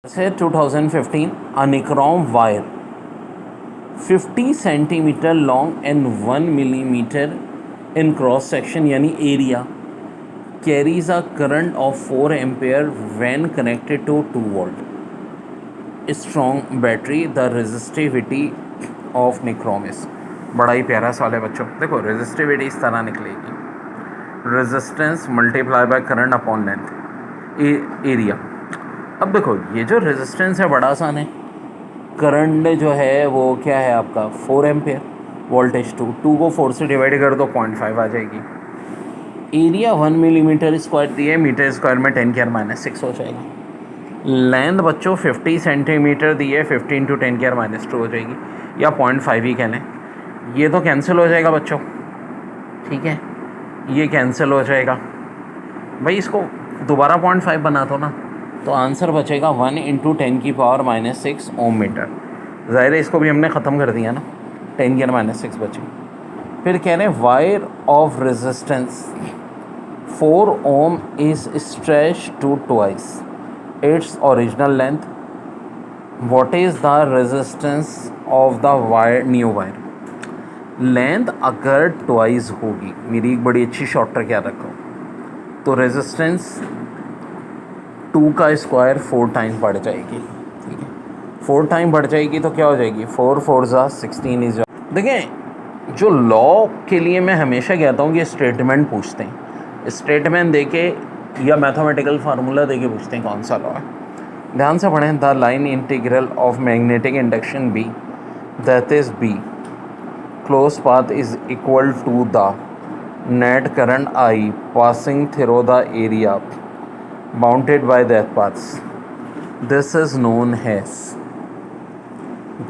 से 2015 a nichrome wire 50 centimeter long and 1 millimeter in cross section यानी area carries a current of 4 ampere when connected to 2 volt strong battery. The resistivity of nichrome is बड़ा ही प्यारा सवाल है बच्चों. देखो resistivity इस तरह निकलेगी, resistance multiply by current upon length area. अब देखो ये जो रेजिस्टेंस है बड़ा आसान है, करंट जो है वो क्या है आपका 4 एम्पेयर, वोल्टेज 2 को 4 से डिवाइड कर दो 0.5 आ जाएगी. एरिया 1 मिलीमीटर स्क्वायर दिए, मीटर स्क्वायर में 10⁻⁻⁶ हो जाएगा. लेंथ बच्चों 50 सेंटीमीटर दिए, 50 इंटू 10⁻⁻² हो जाएगी, या 0.5 ही कह लें. ये तो कैंसिल हो जाएगा बच्चों, ठीक है, ये कैंसिल हो जाएगा. भाई इसको दोबारा 0.5 बना दो ना, तो आंसर बचेगा 1 इंटू 10⁻⁻⁶ ओम मीटर. ज़ाहिर है इसको भी हमने ख़त्म कर दिया ना, 10⁻⁻⁶ बची. फिर कह रहे हैं wire of resistance 4 ohm is stretch to twice its original length. What is the resistance of the wire, new wire. Length अगर ट्वाइस होगी, मेरी एक बड़ी अच्छी शॉर्ट ट्रिक याद रखो, तो रेजिस्टेंस 2 का स्क्वायर 4 टाइम बढ़ जाएगी, ठीक है. 4 टाइम बढ़ जाएगी तो क्या हो जाएगी, 4 4 16 इज. देखें जो लॉ के लिए मैं हमेशा कहता हूँ कि स्टेटमेंट पूछते हैं, स्टेटमेंट देके या मैथमेटिकल फार्मूला देके पूछते हैं कौन सा लॉ है. ध्यान से पढ़ें. The line integral of magnetic induction B that is B close path is equal to the net current I passing through the area bounded by that paths. This is known as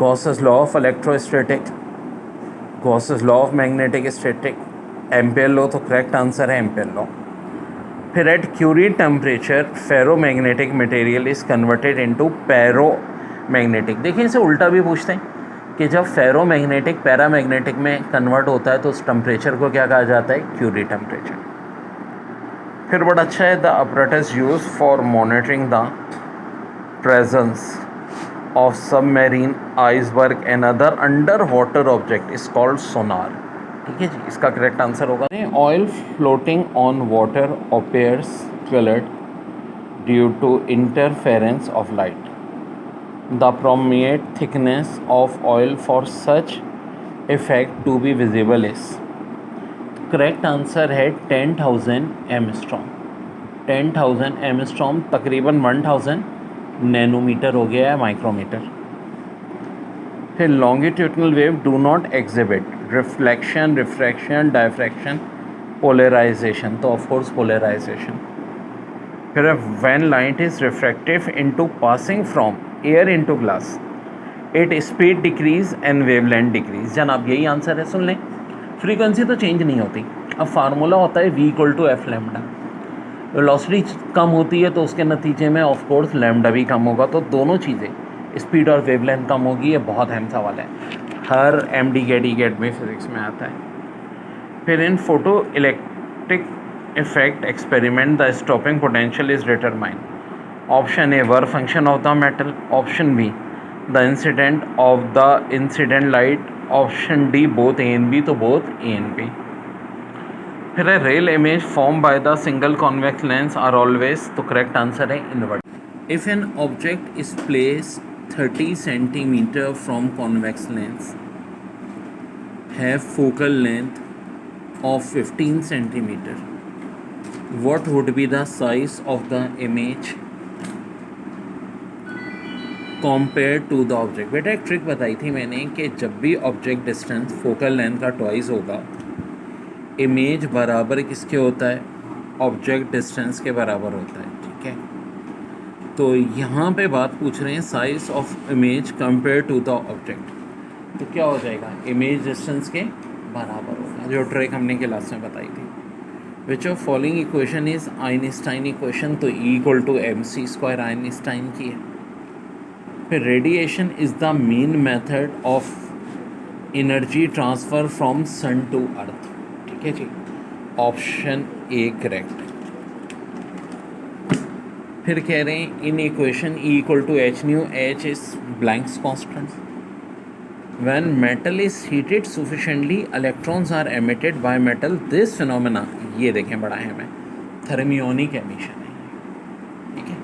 Gauss's law of electrostatic, Gauss's law of magnetic static, Ampere law. तो correct answer है Ampere law. फिर at Curie temperature ferromagnetic material is converted into paramagnetic. देखिए इसे उल्टा भी पूछते हैं कि जब फेरोमैग्नेटिक पैरामैग्नेटिक में कन्वर्ट होता है तो उस टेम्परेचर को क्या कहा जाता है, क्यूरी टेम्परेचर. फिर बड़ा अच्छा है. The apparatus use for monitoring the presence of submarine iceberg and other under water object is called sonar. ठीक है जी, इसका करेक्ट आंसर होगा. Oil floating on water appears coloured due to interference of light. The approximate thickness of oil for such effect to be visible is. Correct answer है 10,000 एमस्ट्रॉम. 10,000 एमस्ट्रॉम तकरीबन 1000 nanometre हो गया है, माइक्रोमीटर. फिर longitudinal wave do not exhibit reflection, refraction, diffraction, polarisation. तो of course polarisation. फिर when light is refractive into passing from air into glass it speed decrease and wavelength decrease. जनाब यही आंसर है, सुन लें. फ्रीक्वेंसी तो चेंज नहीं होती. अब फार्मूला होता है v = f लैम्डा. वेलोसिटी कम होती है तो उसके नतीजे में ऑफ कोर्स लैम्डा भी कम होगा. तो दोनों चीज़ें, स्पीड और वेवलेंथ कम होगी. ये बहुत अहम सवाल है, हर MD गेट में फिजिक्स में आता है. फिर in photo electric effect experiment the stopping potential is determine. Option A work function of the metal, option B the incident of the incident light, option D both A and B. तो both A and B. फिर है real image form by the single convex lens are always. तो correct answer है invert. If an object is place 30 centimetre from convex lens have focal length of 15 centimetre, what would be the size of the image compared to the object. बेटा एक trick बताई थी मैंने कि जब भी ऑब्जेक्ट डिस्टेंस फोकल लेंथ का twice होगा, इमेज बराबर किसके होता है, ऑब्जेक्ट डिस्टेंस के बराबर होता है. ठीक है, तो यहाँ पे बात पूछ रहे हैं size of image compare to the object. तो क्या हो जाएगा, इमेज डिस्टेंस के बराबर होगा, जो ट्रिक हमने क्लास में बताई थी. Which of following equation is Einstein equation. तो E = mc² आइंस्टाइन की है. फिर radiation is the main method of energy transfer from sun to earth. ठीक है जी, ऑप्शन ए करेक्ट. फिर कह रहे हैं in equation E equal to H nu, H is Planck's constant, when metal is heated sufficiently electrons are emitted by metal, this phenomena, ये देखें बड़ा है में थर्मियोनिक एमिशन है, ठीक है,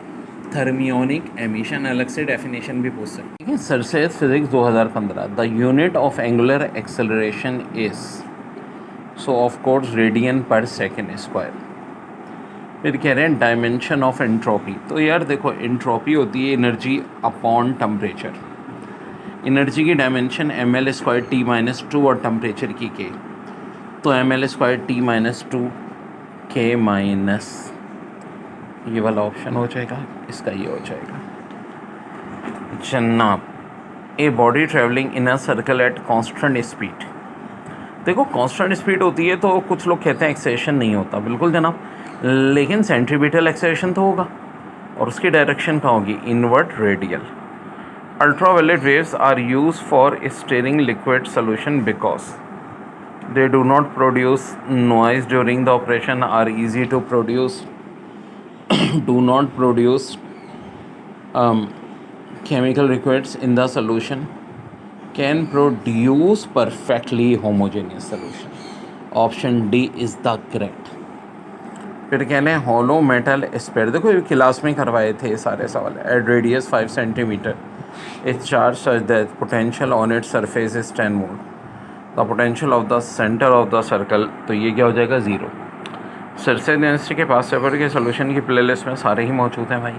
थर्मियोनिक एमिशन, अलग से डेफिनेशन भी पूछ सकते हैं, ठीक है। सरसेत physics 2015, the unit of angular acceleration is, so of course radian per second square. फिर कह रहे हैं डायमेंशन ऑफ एंट्रोपी, तो यार देखो एंट्रोपी होती है एनर्जी अपॉन टेम्परेचर, एनर्जी की dimension M L square T minus two और टेम्परेचर की के, तो M L square T minus two K minus, ये वाला ऑप्शन हो जाएगा, इसका ये हो जाएगा। जनाब, a body travelling in a circle at constant speed, देखो कांस्टेंट स्पीड होती है तो कुछ लोग कहते हैं एक्सेलेरेशन नहीं होता, बिल्कुल जनाब, लेकिन सेंट्रीपिटल एक्सेलेरेशन तो होगा, और उसकी डायरेक्शन कहाँ होगी, invert radial. Ultraviolet waves are use for steering liquid solution because they do not produce noise during the operation, are easy to produce, do not produce chemical liquids in the solution, can produce perfectly homogeneous solution. Option D is the correct. फिर कहने हैं hollow metal spare, देखो ये class में करवाए थे ये सारे सवाल। At radius 5 centimetre its charge such that potential on its surface is 10 volt, the potential of the centre of the circle, तो ये क्या हो जाएगा 0। सरसेत यूनिवर्सिटी के पास पेपर के सोल्यूशन की प्लेलिस्ट में सारे ही मौजूद हैं भाई।